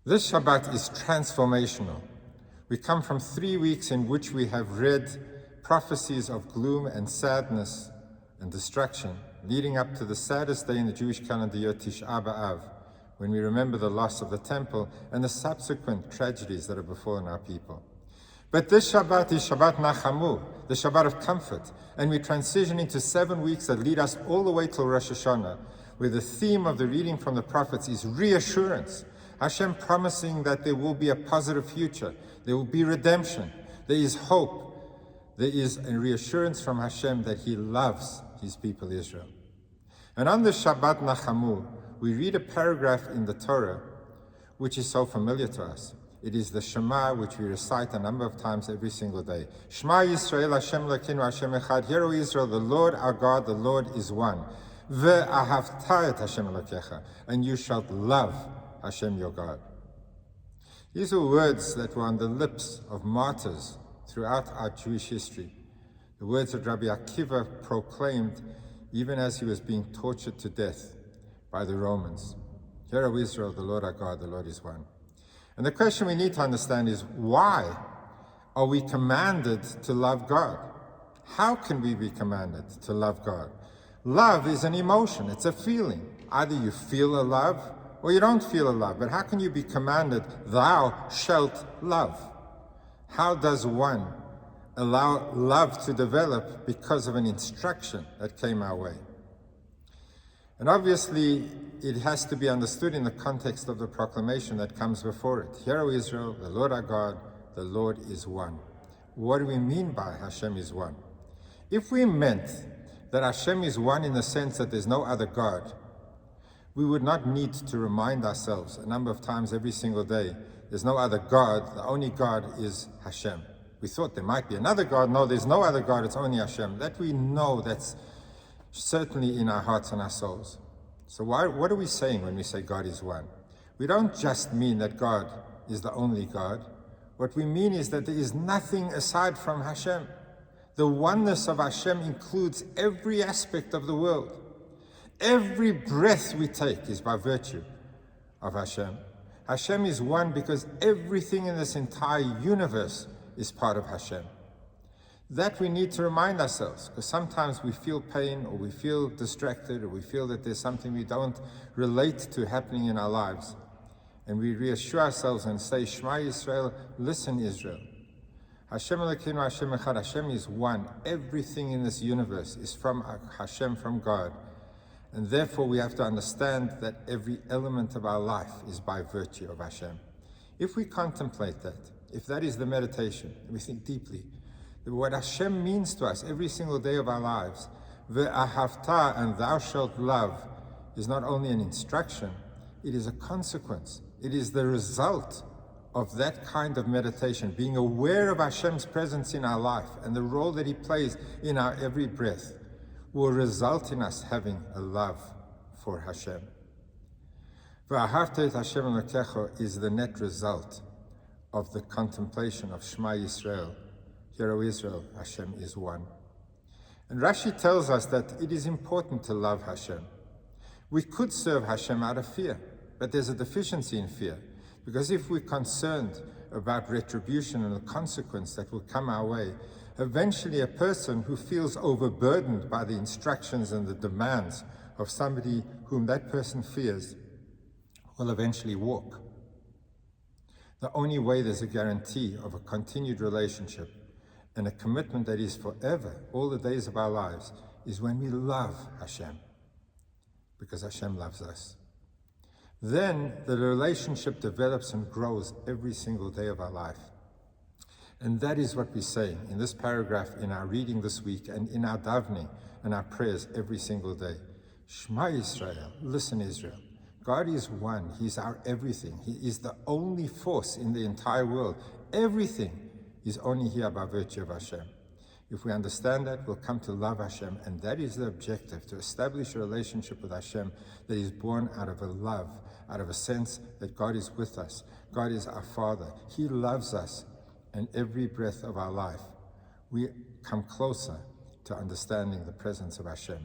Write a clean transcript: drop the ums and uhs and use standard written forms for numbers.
This Shabbat is transformational. We come from 3 weeks in which we have read prophecies of gloom and sadness and destruction, leading up to the saddest day in the Jewish calendar year, Tisha B'Av, when we remember the loss of the temple and the subsequent tragedies that have befallen our people. But this Shabbat is Shabbat Nachamu, the Shabbat of comfort, and we transition into 7 weeks that lead us all the way till Rosh Hashanah, where the theme of the reading from the prophets is reassurance. Hashem promising that there will be a positive future, there will be redemption, there is hope, there is a reassurance from Hashem that He loves His people Israel. And on the Shabbat Nachamu, we read a paragraph in the Torah which is so familiar to us. It is the Shema, which we recite a number of times every single day. Shema Yisrael, Hashem Elokeinu, Hashem Echad. Hear, O Israel, the Lord our God, the Lord is one. Ve'ahavta et Hashem Elokecha, and you shalt love Hashem your God. These are words that were on the lips of martyrs throughout our Jewish history. The words that Rabbi Akiva proclaimed even as he was being tortured to death by the Romans. Hear, O Israel, the Lord our God, the Lord is one. And the question we need to understand is, why are we commanded to love God? How can we be commanded to love God? Love is an emotion, it's a feeling. Either you feel a love or you don't feel a love. But how can you be commanded, thou shalt love? How does one allow love to develop because of an instruction that came our way? And obviously, it has to be understood in the context of the proclamation that comes before it. Hear, O Israel, the Lord our God, the Lord is one. What do we mean by Hashem is one? If we meant that Hashem is one in the sense that there's no other God, we would not need to remind ourselves a number of times every single day, there's no other God, the only God is Hashem. We thought there might be another God. No, there's no other God, it's only Hashem. That we know, that's certainly in our hearts and our souls. So what are we saying when we say God is one? We don't just mean that God is the only God. What we mean is that there is nothing aside from Hashem. The oneness of Hashem includes every aspect of the world. Every breath we take is by virtue of Hashem. Hashem is one because everything in this entire universe is part of Hashem. That we need to remind ourselves, because sometimes we feel pain or we feel distracted or we feel that there's something we don't relate to happening in our lives. And we reassure ourselves and say, Shema Yisrael, listen Israel. Hashem Elokeinu, Hashem Echad, Hashem is one. Everything in this universe is from Hashem, from God. And therefore we have to understand that every element of our life is by virtue of Hashem. If we contemplate that, if that is the meditation, we think deeply, what Hashem means to us every single day of our lives, ve'ahavta, and thou shalt love, is not only an instruction, it is a consequence. It is the result of that kind of meditation, being aware of Hashem's presence in our life and the role that He plays in our every breath, will result in us having a love for Hashem. Ve'ahavta et Hashem Elokecha is the net result of the contemplation of Shema Yisrael. Hear, O Israel, Hashem is one. And Rashi tells us that it is important to love Hashem. We could serve Hashem out of fear, but there's a deficiency in fear. Because if we're concerned about retribution and the consequence that will come our way, eventually a person who feels overburdened by the instructions and the demands of somebody whom that person fears will eventually walk. The only way there's a guarantee of a continued relationship and a commitment that is forever, all the days of our lives, is when we love Hashem, because Hashem loves us. Then the relationship develops and grows every single day of our life. And that is what we're saying in this paragraph, in our reading this week, and in our davening and our prayers every single day. Shema Yisrael, listen Israel. God is one, He's our everything. He is the only force in the entire world. Everything is only here by virtue of Hashem. If we understand that, we'll come to love Hashem, and that is the objective, to establish a relationship with Hashem that is born out of a love, out of a sense that God is with us. God is our Father. He loves us, and every breath of our life, we come closer to understanding the presence of Hashem.